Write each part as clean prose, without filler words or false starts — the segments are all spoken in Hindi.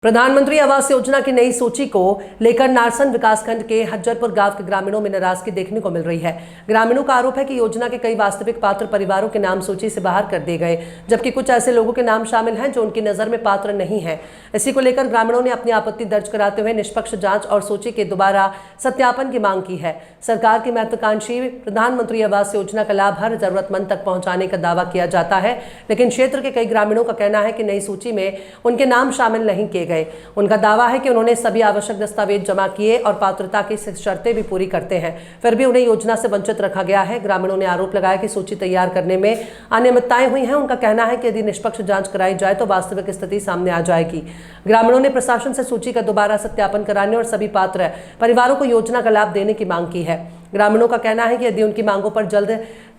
प्रधानमंत्री आवास योजना की नई सूची को लेकर नारसन विकासखंड के हज्जरपुर गांव के ग्रामीणों में नाराजगी देखने को मिल रही है। ग्रामीणों का आरोप है कि योजना के कई वास्तविक पात्र परिवारों के नाम सूची से बाहर कर दिए गए, जबकि कुछ ऐसे लोगों के नाम शामिल हैं जो उनकी नजर में पात्र नहीं है। इसी को लेकर ग्रामीणों ने अपनी आपत्ति दर्ज कराते हुए निष्पक्ष जांच और सूची के दोबारा सत्यापन की मांग की है। सरकार की महत्वाकांक्षी प्रधानमंत्री आवास योजना का लाभ हर जरूरतमंद तक पहुंचाने का दावा किया जाता है, लेकिन क्षेत्र के कई ग्रामीणों का कहना है कि नई सूची में उनके नाम शामिल नहीं किए गए। उनका दावा है कि उन्होंने सभी आवश्यक दस्तावेज जमा किए और पात्रता की शर्तें भी पूरी करते हैं, फिर भी उन्हें योजना से वंचित रखा गया है। ग्रामीणों ने आरोप लगाया कि सूची तैयार करने में अनियमितताएं हुई हैं। उनका कहना है कि यदि निष्पक्ष जांच कराई जाए तो वास्तविक स्थिति सामने आ जाएगी। ग्रामीणों ने प्रशासन से सूची का दोबारा सत्यापन कराने और सभी पात्र परिवारों को योजना का लाभ देने की मांग की है। ग्रामीणों का कहना है कि यदि उनकी मांगों पर जल्द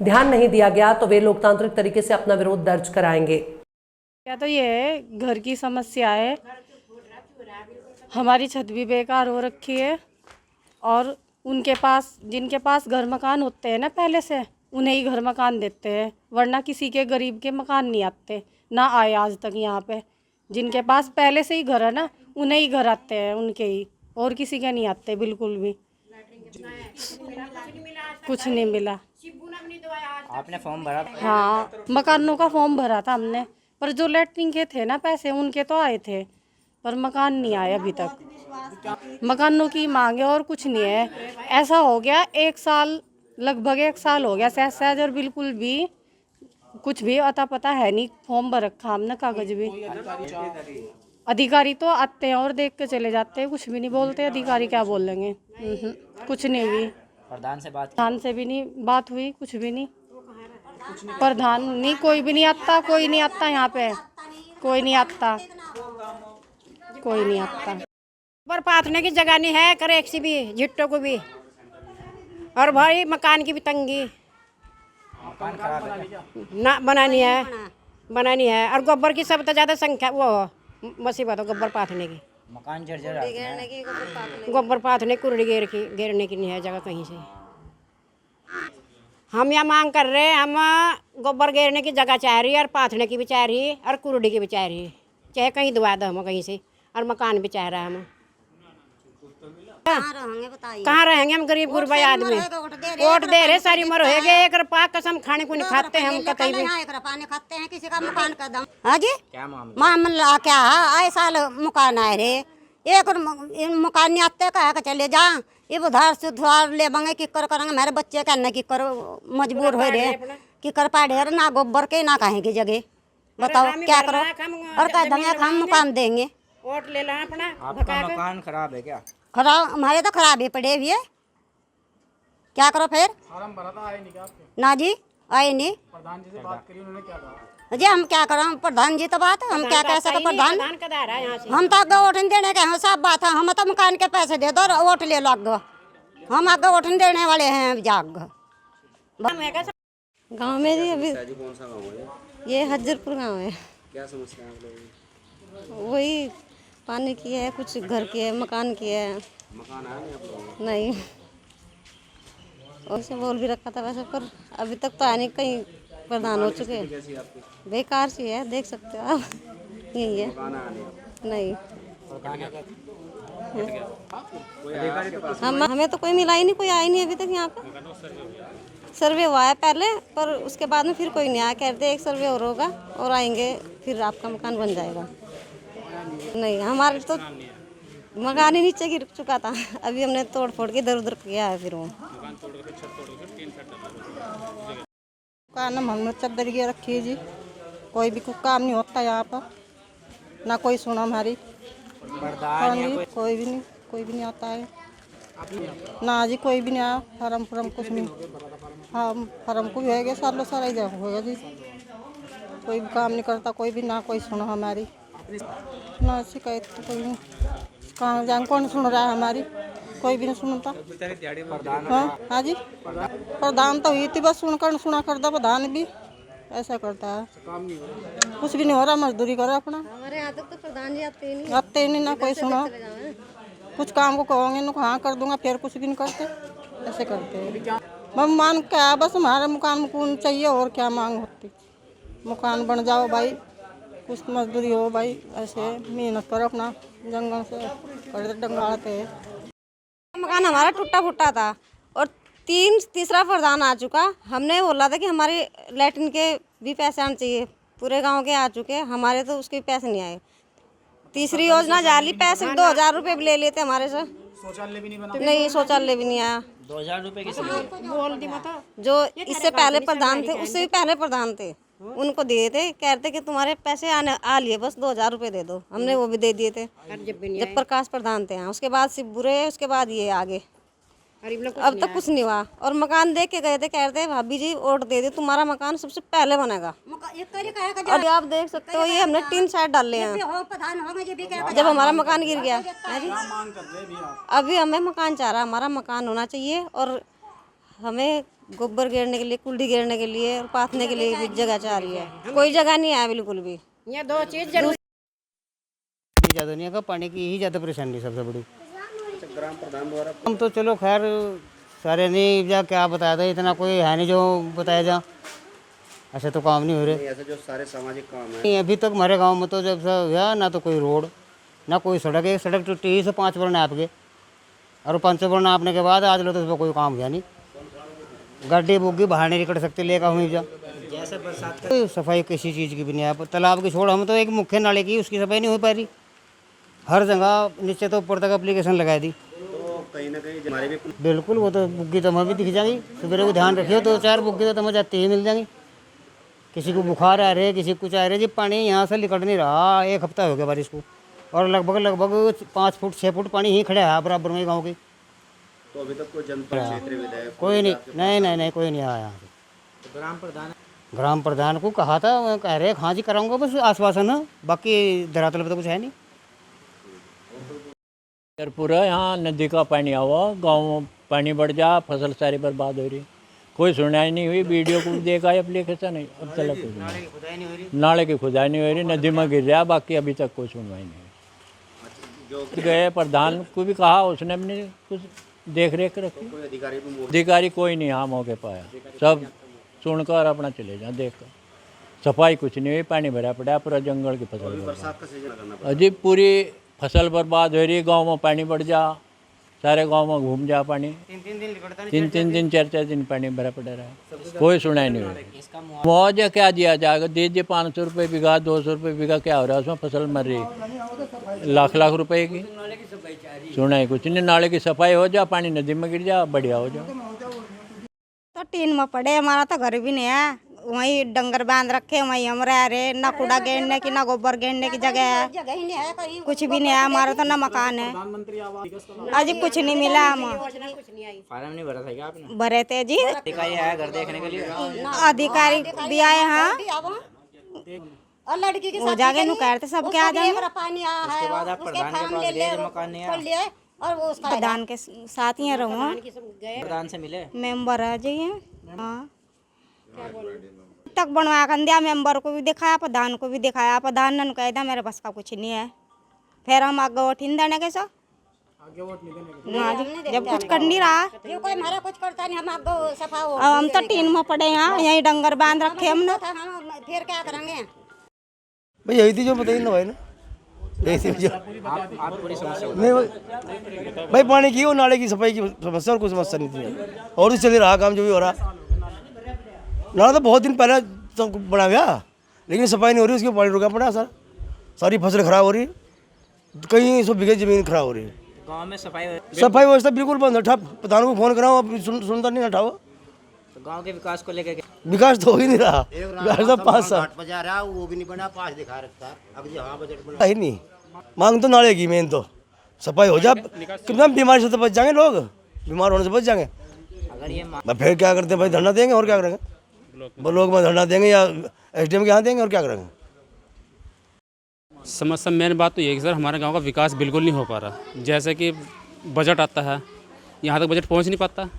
ध्यान नहीं दिया गया तो वे लोकतांत्रिक तरीके से अपना विरोध दर्ज कराएंगे। क्या तो ये घर की समस्या है, हमारी छत भी बेकार हो रखी है और उनके पास जिनके पास घर मकान होते हैं ना पहले से, उन्हें ही घर मकान देते हैं, वरना किसी के गरीब के मकान नहीं आते, ना आए आज तक। यहाँ पे जिनके पास पहले से ही घर है ना, उन्हें ही घर आते हैं, उनके ही, और किसी के नहीं आते बिल्कुल भी। कुछ नहीं मिला। आपने फॉर्म भरा? हाँ, मकानों का फॉर्म भरा था हमने, पर जो लेटरिन के थे ना पैसे, उनके तो आए थे, पर मकान नहीं आया अभी तक। मकानों की मांग है और कुछ नहीं है। ऐसा हो गया 1 साल, लगभग 1 साल हो गया सहज और बिल्कुल भी कुछ भी अता पता है नहीं। फॉर्म भर रखा हमने, कागज भी। अधिकारी तो आते हैं और देख के चले जाते हैं, कुछ भी नहीं बोलते। अधिकारी क्या बोलेंगे? कुछ नहीं हुई। प्रधान से भी नहीं बात हुई, कुछ भी नहीं। प्रधान नहीं, कोई भी नहीं आता, कोई नहीं आता यहाँ पे, कोई नहीं आता, कोई नहीं आता। पर पाथने की जगह नहीं है, करे सी भी झिट्टों को भी, और भाई मकान की भी तंगी। मकान खराब है ना बनानी है और गोबर की सब तो ज़्यादा संख्या वो मुसीबत हो गोबर पाथने की। मकान जर्जर गोबर पाथने कुरड़ी घेरने की नहीं है जगह कहीं से। हम यह मांग कर रहे हैं, हम गोबर घेरने की जगह चाह रही है और पाथने की भी चाह रही है और कुरड़ी की भी चाह रही है, चाहे कहीं दवा दो हम कहीं से, और मकान भी चाह रहा है हम। कहाँ रहेंगे हम गरीब गुरबा आदमी? वोट दे रहे सारी उम्र हो गए, एक रुपया कसम खाने को नहीं खाते हम कतई भी। खाते हैं किसी का मकान का दम। हाँ जी, क्या मामला क्या है? आए साल मकान आए रे, एक मकान नहीं आते, कहा चले जा ये उधार से उधार ले बंगे कि कर करेंगे। मेरे बच्चे कहने की कर मजबूर हो रहे कि कर पा ढेर ना गोबर के ना कहेंगे जगह, बताओ क्या करो? और कह देंगे हम मकान देंगे। वोट ले ला अपना। आपका मकान खराब है क्या? खराब, हमारे तो खराब ही पड़े हुए, क्या करो फिर? फॉर्म भरा था, आए नहीं क्या आपके? ना जी, आए नहीं। प्रधान जी से बात करी, उन्होंने क्या कहा? जी हम क्या करें, प्रधान जी तो बात है, हम क्या कह सके? प्रधान हम तो आगे वोट देने के हैं, सब बात है। हम तो मकान के पैसे दे दो और वोट ले लो आगे, हम आगे वोट देने वाले हैं। जाग गाँव में जी अभी कौन सा गाँव है? ये हज्जरपुर गाँव है। क्या समस्या है आप लोगों की? वही पानी की है, कुछ घर की है, मकान की है। मकान आया नहीं आप लोगों को? नहीं, और से बोल भी रखा था वैसे, पर अभी तक तो आने कहीं प्रधान हो चुके हैं। कैसी आपकी? बेकार सी है, देख सकते हो आप, यही है। मकान आया नहीं? नहीं, कोई आया आपके पास? हमें तो कोई मिला ही नहीं, कोई आया ही नहीं अभी तक यहाँ पे। सर्वे हुआ है पहले, पर उसके बाद में फिर कोई नहीं आया। कहते एक सर्वे और होगा और आएंगे, फिर आपका मकान बन जाएगा। नहीं, हमारे तो मकान ही नीचे गिर चुका था, अभी हमने तोड़ फोड़ के इधर उधर किया है। फिर वो दुकान हमने चद्दर गिर रखी है जी, कोई भी काम नहीं होता यहाँ पर, ना कोई सुना हमारी। कोई भी नहीं आता है ना जी, कोई भी नहीं आया। फार्म कुछ नहीं। हाँ, फार्म को भी हो गया, सालों साल ही हो गया जी, कोई भी काम नहीं करता कोई भी, ना कोई सुना हमारी, ना शिकायत तो कोई नहीं। कहाँ जाए, कौन सुन रहा है हमारी? कोई भी नहीं सुनता। हाँ जी, प्रधान तो हुई थी, बस सुना कर दो। प्रधान भी ऐसा करता है, कुछ भी नहीं हो रहा, मजदूरी करो अपना। हमारे यहाँ तक तो प्रधान जी आते ही नहीं, ना कोई सुना। कुछ काम को कहोगे ना हाँ कर दूंगा, फिर कुछ भी नहीं करते, ऐसे करते हैं। हम मान क्या, बस हमारे मकान चाहिए, और क्या मांग होती? मकान बन जाओ भाई, कुछ मजदूरी हो भाई, ऐसे मेहनत करो अपना, जंगल से बड़े डंगाते हैं। मकान हमारा टूटा फूटा था और तीसरा प्रधान आ चुका। हमने बोला था कि हमारे लैट्रिन के भी पैसे आने चाहिए, पूरे गांव के आ चुके, हमारे तो उसके पैसे नहीं आए। तीसरी योजना जाली, पैसे 2000 रुपये भी ले लिए थे हमारे से। शौचालय भी नहीं बना? नहीं, शौचालय भी नहीं आया। 2000 रुपए की बोल दी मत। जो इससे पहले प्रधान थे, उससे भी पहले प्रधान थे, उनको दिए थे, कहते कि तुम्हारे पैसे आने आ लिए, बस 2000 रुपये दे दो। हमने वो भी दे दिए थे जब प्रकाश प्रधान थे। उसके बाद शिवपुरे, उसके बाद ये आगे, अब तक कुछ नहीं हुआ। और मकान देख के गए थे, कह रहे थे भाभी जी वोट दे दे, तुम्हारा मकान सबसे पहले बनेगा। और आप देख सकते हो, ये हमने 3 साइड डाले हैं जब हमारा मकान गिर गया। अभी हमें मकान चाह रहा, हमारा मकान होना चाहिए और हमें गोबर गिरने के लिए, कुल्डी गिरने के लिए और पाथने के लिए भी जगह चाह रही है। कोई जगह नहीं है बिल्कुल भी। ये 2 चीज जरूर ज़्यादा नहीं है, पानी की ही ज़्यादा परेशानी सबसे बड़ी। ग्राम प्रधान द्वारा हम तो चलो खैर सारे नहीं जा, क्या बताया था, इतना कोई है नहीं जो बताया जा, ऐसे तो काम नहीं हो रहे। ऐसे जो सारे सामाजिक काम है नहीं, अभी तक हमारे गांव में तो जब से हुआ ना तो कोई रोड ना कोई सड़क, एक सड़क टूटी ही से 5 बार नाप के, और 5 बार नापने के बाद आज लो तो उसमें कोई काम हुआ नहीं। गाड़ी बुग्गी बाहर नहीं निकल सकती, लेकर हुई जा। जैसे बरसात कोई सफाई किसी चीज़ की भी नहीं है। तालाब की छोड़, हम तो एक मुख्य नाले की, उसकी सफाई नहीं हो पा रही। हर जगह नीचे तो ऊपर तक एप्लीकेशन लगा दी, तो कहीं ना कहीं हमारे भी बिल्कुल। वो तो बुग्गी तो हमें भी दिख जाएंगी, सवेरे को ध्यान रखिए, 2-4 बुग्गी तो हमें जाते ही मिल जाएंगी। किसी को बुखार आ रहे, किसी को कुछ आ रहे जी, पानी यहाँ से निकल नहीं रहा। 1 हफ्ता हो गया बारिश को, और लगभग 5 फुट 6 फुट पानी ही खड़ा है बराबर में गाँव की। तो अभी तक कोई जनता क्षेत्र विधायक कोई नहीं कोई नहीं आया यहाँ से। ग्राम प्रधान को कहा था, वो कह रहे हाँ जी कराऊंगा, बस आश्वासन है, बाकी धरातल पे तो कुछ है नहीं। पूरा यहाँ नदी का पानी आवा, गाँव में पानी बढ़ जा, फसल सारी बर्बाद हो रही, कोई सुनाई नहीं हुई। वीडियो को देखा एप्लीकेशन नहीं, अब तक कुछ नहीं। नाले की खुदाई नहीं हो रही, नदी में गिर रहा, बाकी अभी तक कोई सुनवाई नहीं हुई। गए प्रधान को भी कहा, उसने भी नहीं कुछ देख रेख रखी। अधिकारी कोई नहीं यहाँ मौके पाया, सब सुनकर अपना चले जाए, देख कर। सफाई कुछ नहीं हुई, पानी भरा पड़ा, पूरा जंगल की फसल अजीब, पूरी फसल बर्बाद हो रही। गांव में पानी बढ़ जा, सारे गांव में घूम जा पानी, 3-3 दिन 4-4 दिन पानी भरा पड़ा रहा, कोई सुनाई नहीं हो रही। मुआवजा क्या दिया जाएगा, दीजिए 500 रुपये बीघा, 200 रुपये बीघा, क्या हो रहा है उसमें, फसल मर रही, लाख रुपए की सुनाई कुछ नहीं। नाले की सफाई हो जा, पानी नदी में गिर जा, बढ़िया हो जा। तो टीन में पड़े, हमारा तो घर भी नहीं है, वहीं डंगर बांध रखे, वहीं हम रह रहे, ना कूड़ा गेरने की ना गोबर गेरने की जगह है, कुछ भी नहीं है हमारा, तो ना मकान है। अजी कुछ नहीं मिला, हम फार्म नहीं भरा था क्या आपने? भरे थे जी, अधिकारी आया घर देखने के लिए? अधिकारी भी आए हैं, और लड़की हो जाएंगे नु कहते सब क्या आ जाएंगे। पानी आया है, उसके बाद आप प्रधान के पास गए, मकान नहीं आया और वो उसका प्रधान के साथ ही रहूँ। प्रधान से मिले? मेंबर है जी, हाँ तक बनवा कर दिया, मेंबर को भी दिखाया, प्रधान को भी दिखाया, प्रधान ने कह दिया मेरे बस का कुछ नहीं है। फिर हम आगे वोट नहीं देने के सो, जब कुछ कर नहीं रहा, कोई हमारा कुछ करता नहीं, हम आगे सफा हो। अब हम तो टीन में पड़े हैं, यहीं डंगर बांध रखे हमने, फिर क्या करेंगे भाई? यही थी जो बताइए ना भाई, ना यही थी आप पूरी समस्या नहीं भाई, पानी की और नाले की सफाई की समस्या, और कोई समस्या नहीं थी, और चल रहा काम जो भी हो रहा। नाला तो बहुत दिन पहले सब बना गया, लेकिन सफाई नहीं हो रही, उसके पानी रुका पड़ा सर, सारी फसल खराब हो रही, कहीं 100 बीघे जमीन खराब हो रही है। गांव में सफाई व्यवस्था बिल्कुल बंद है। प्रधान को फोन कराओ, अब सुनता नहीं, हटाओ। तो गांव के विकास को लेकर विकास तो हो ही नहीं रहा, विकास तो 5 साल वो भी नहीं बना, 5 दिखा रखा, अब यहाँ बजट बना ही नहीं। मांग तो नाले की, मेन तो सफाई हो जाए, कितना बीमारी से तो बच जाएंगे लोग, बीमार होने से बच जाएंगे। अगर ये फिर क्या करते हैं भाई, धरना देंगे और क्या करेंगे, ब्लॉक में धरना देंगे या SDM के यहाँ देंगे, और क्या करेंगे। समस्या मेन बात तो ये है कि सर हमारे गांव का विकास बिल्कुल नहीं हो पा रहा। जैसे कि बजट आता है, यहाँ तक बजट पहुँच नहीं पाता,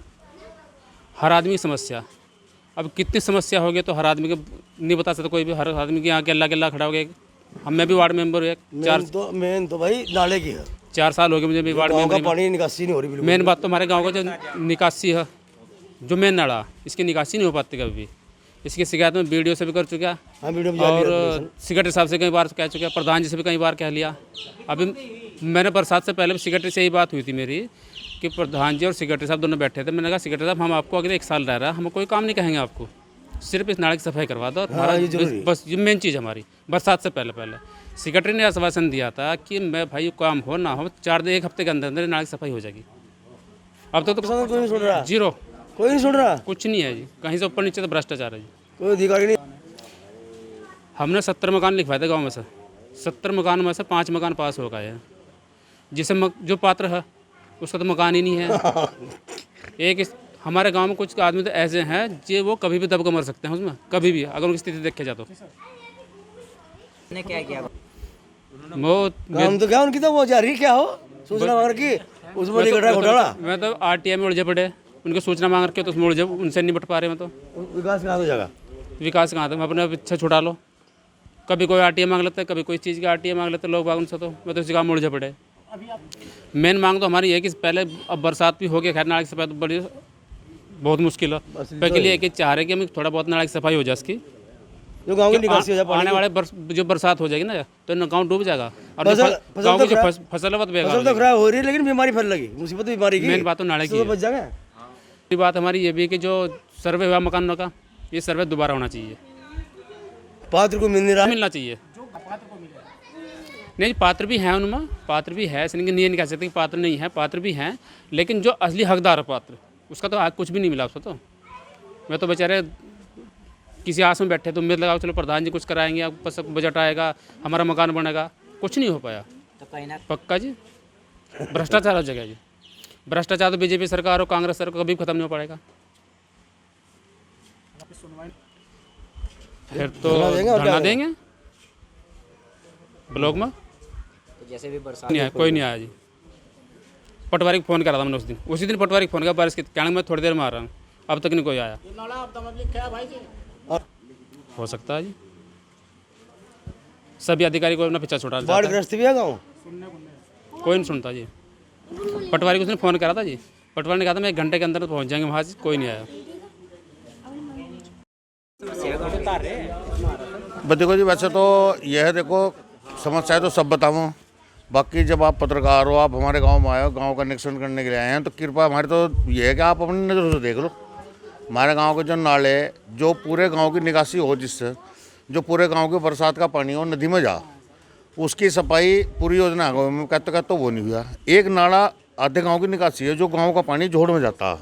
हर आदमी की समस्या। अब कितनी समस्या हो गई तो हर आदमी के नहीं बता सकता कोई भी, हर आदमी के यहाँ अल्लाह खड़ा हो गया। मैं भी वार्ड मेंबर हूँ, मेन तो भाई नाले की है, 4 साल हो गए मुझे भी वार्ड मेंबर। पानी निकासी नहीं हो रही। मेन बात तो हमारे गाँव का जो निकासी है, जो मेन नाला, इसकी निकासी नहीं हो पाती कभी भी। इसकी शिकायत में वीडियो से भी कर चुका हाँ वीडियो में जारी है और सेक्रेटरी साहब से कई बार कह चुका, प्रधान जी से भी कई बार कह लिया। अभी मैंने बरसात से पहले भी सेक्रेटरी से यही बात हुई थी मेरी कि प्रधान जी और सेक्रेटरी साहब दोनों बैठे थे। मैंने कहा सेक्रेटरी साहब हम आपको अगले 1 साल रह रहा है, हम कोई काम नहीं कहेंगे आपको, सिर्फ इस नाले की सफाई करवा दो। बस ये मेन चीज़ हमारी बरसात से पहले सेक्रेटरी ने आश्वासन दिया था कि मैं भाई काम हो ना हो 1 हफ्ते के अंदर अंदर नाले की सफाई हो जाएगी। अब तक तो कोई नहीं सुन रहा, जीरो, कोई नहीं सुन रहा, कुछ नहीं है जी। कहीं से ऊपर नीचे तो भ्रष्टाचार है जी। कोई अधिकारी नहीं। हमने 70 मकान लिखवाए थे गांव में से, 70 मकान में से 5 मकान पास हो गए हैं, जिसे जो पात्र है उसका तो मकान ही नहीं है। एक हमारे गांव में कुछ आदमी तो ऐसे हैं जो वो कभी भी दब कर मर सकते हैं उसमें, कभी भी अगर उनकी स्थिति देखे जाए तो। ने क्या किया? वो काम तो क्या उनकी तो वो जारी क्या हो सूचना मांग की उसमें निकटा घोटाला। मैं तो RTI में उलझे पड़े, उनकी सूचना मांग रखे तो उसमें उलझे, उनसे नहीं बट पा रहे। मैं तो विकास कहाँ हो जाएगा? विकास कहाँ था, मैं अपने पीछे छुड़ा लो। कभी कोई RTI मांग लेते, कभी कोई चीज़ की RTI मांग लेते लोग बाग उनसे, तो मैं तो इसी काम में उलझे पड़े। मेन मांग तो हमारी है कि पहले अब बरसात भी हो गया, खैर नाले की सफाई तो बड़ी बहुत मुश्किल है, पर के लिए कि चाह रहे कि हमें थोड़ा बहुत नाले की सफाई हो जाए इसकी, जो गाँव की निकासी हो जाए। आने वाले जो बरसात हो जाएगी ना तो गाँव डूब जाएगा और गाँव की जो फसल है वो फसल तो खराब हो रही है, लेकिन बीमारी फैल लगी, मुसीबत बीमारी की। मेन बात तो नाले की है। बच जाएगा। बात हमारी ये भी है कि जो सर्वे हुआ मकानों का, ये सर्वे दोबारा होना चाहिए, पात्र को मिलना चाहिए। नहीं पात्र भी हैं उनमें, पात्र भी है, इसलिए नहीं कह सकते कि पात्र नहीं है, पात्र भी हैं, लेकिन जो असली हकदार है पात्र उसका तो आज कुछ भी नहीं मिला उसको। तो मैं तो बेचारे किसी आस में बैठे तो उम्मीद लगाओ चलो प्रधान जी कुछ कराएंगे, अब बजट आएगा, हमारा मकान बनेगा, कुछ नहीं हो पाया। तो कहीं ना पक्का जी भ्रष्टाचार हो जाएगा जी। भ्रष्टाचार तो बीजेपी सरकार और कांग्रेस सरकार कभी खत्म नहीं हो पाएगा। फिर तो धरना देंगे ब्लॉक में। तो जैसे भी बरसात नहीं आया, कोई नहीं आया जी। पटवारी को फ़ोन करा था मैंने उसी दिन पटवारी को फ़ोन किया, बारिश की कहने मैं थोड़ी देर में आ रहा हूँ, अब तक नहीं कोई आया। हो सकता है जी, सभी अधिकारी को अपना पीछा छुड़ा देता है। बाढ़ग्रस्त भी है गाँव, कोई नहीं सुनता जी। पटवारी को उसने फ़ोन करा था जी, पटवारी ने कहा था मैं 1 घंटे के अंदर पहुँच जाएंगे वहाँ से, कोई नहीं आया। देखो जी वैसे तो यह है, देखो समस्या है तो सब बताऊँ, बाकी जब आप पत्रकार हो, आप हमारे गांव में आए हो, गांव का निरीक्षण करने के लिए आए हैं, तो कृपया हमारी तो ये है कि आप अपनी नज़रों से देख लो हमारे गांव के जो नाले, जो पूरे गांव की निकासी हो, जिससे जो पूरे गांव के बरसात का पानी हो नदी में जा, उसकी सफाई पूरी योजना है कहते तो वो नहीं हुआ। एक नाला आधे गाँव की निकासी है, जो गाँव का पानी जोड़ में जाता है,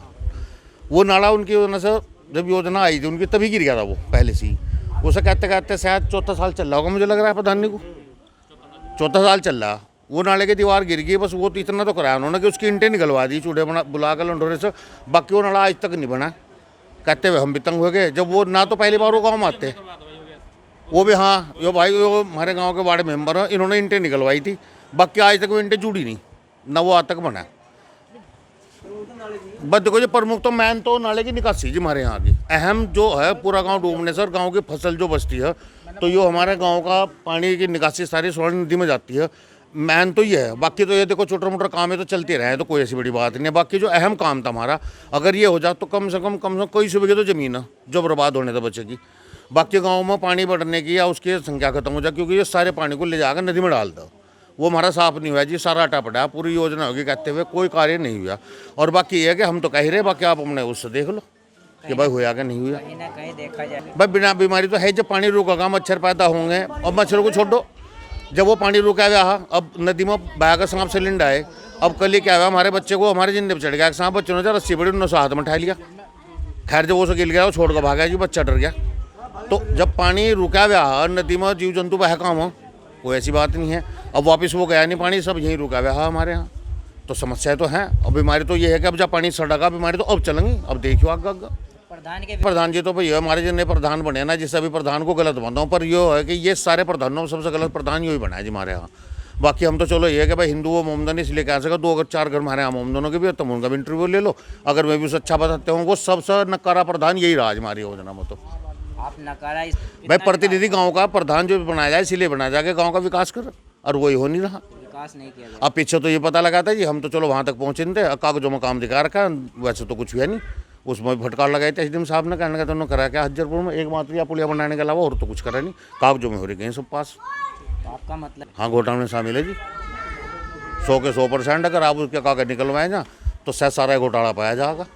वो नाला उनकी योजना से जब योजना आई थी उनकी तभी गिर गया था वो पहले से ही। उसे कहते कहते शायद 4था साल चल रहा होगा, मुझे लग रहा है प्रधान जी को 4था साल चल रहा। वो नाले की दीवार गिर गई, बस वो तो इतना तो कराया उन्होंने कि उसकी इंटें निकलवा दी चूड़े बना बुला कर लंडोरे से, बाकी वो नाला आज तक नहीं बना। कहते हुए हम भी तंग हो गए, जब वो ना तो पहली बार वो गाँव में आते, वो भी हाँ यो भाई वो हमारे गाँव के वार्ड मेंबर हैं, इन्होंने इंटें निकलवाई थी, बाकी आज तक वो इंटें जुड़ी नहीं, ना वो आज तक बना। बस देखो जी प्रमुख तो मैन तो नाले की निकासी जी हमारे यहाँ की अहम जो है, पूरा गांव डूबने से और गांव की फसल जो बचती है, तो ये हमारे गांव का पानी की निकासी सारी स्वर्ण नदी में जाती है, मैन तो ये है। बाकी तो ये देखो छोटा मोटा काम है तो चलते रहे, तो कोई ऐसी बड़ी बात नहीं है। बाकी जो अहम काम था हमारा, अगर ये हो जाए तो कम से कम कई सौ बीघे तो ज़मीन है जो बर्बाद होने से बचेगी। बाकी गाँव में पानी बढ़ने की या उसकी संख्या खत्म हो जाए, क्योंकि ये सारे पानी को ले जाकर नदी में डाल दो, वो हमारा साफ नहीं हुआ जी, सारा अटा पड़ा, पूरी योजना होगी कहते हुए कोई कार्य नहीं हुआ। और बाकी ये है कि हम तो कह ही रहे, बाकी आप अपने उससे देख लो कि भाई हुआ क्या नहीं हुआ। कहीं ना कहीं देखा जाए भाई बिना बीमारी तो है, जब पानी रुकेगा मच्छर पैदा होंगे, और मच्छरों को छोड़ो, जब वो पानी रुका हुआ, अब नदी में बहाकर सांप से लिंड आए, अब कल ही क्या हुआ हमारे बच्चे को हमारे जिंदे पर चढ़ गया सांप, बच्चों ने रस्सी बड़ी उन्होंने हाथ में उठा लिया, खैर जब वो से गिर गया वो छोड़ कर भागा जी, बच्चा डर गया। तो जब पानी रुका हुआ नदी में जीव जंतु बह काम हो, कोई ऐसी बात नहीं है। अब वापस वो गया नहीं पानी, सब यहीं रुका हुआ है हमारे यहाँ, तो समस्या तो है। और बीमारी तो ये है कि अब जब पानी सड़ेगा बीमारी तो अब चलेंगी, अब देखियो आगे आगे। प्रधान जी तो भाई हमारे जितने प्रधान बने ना, जिससे अभी प्रधान को गलत बनता हूँ, पर ये है कि ये सारे प्रधानों में सबसे गलत प्रधान यही बना है जी हमारे यहाँ। बाकी हम तो चलो ये है कि भाई हिंदू वो मोमदन इसलिए कह सका, 2 अगर 4 घर हमारे यहाँ मोमदनों के भी, तुम उनका भी इंटरव्यू ले लो, अगर मैं भी उसे अच्छा बताते हूँ, वो सबसे नकारा प्रधान यही रहा हमारी योजना में। तो आप नकारा भाई प्रतिनिधि गांव का प्रधान जो बनाया जाए इसलिए बनाया जाए कि गांव का विकास कर, और वही हो नहीं रहा, विकास नहीं किया। अब पीछे तो ये पता लगा था जी, हम तो चलो वहाँ तक पहुँचे नहीं थे, कागजों में काम दिखा रखा, वैसे तो कुछ हुआ नहीं। उसमें भी फटकार लगाई थी एसडीएम साहब ने, कहने का तो उन्होंने करा क्या हज्जरपुर में, एकमात्र या पुलिया बनाने के अलावा और तो कुछ करा नहीं। कागजों में हो रही गई सब पास। तो आपका मतलब हाँ, घोटाले में शामिल है जी 100 के 100%। अगर आप उसके कागज निकलवाए ना तो शायद सारा घोटाला पाया जाएगा।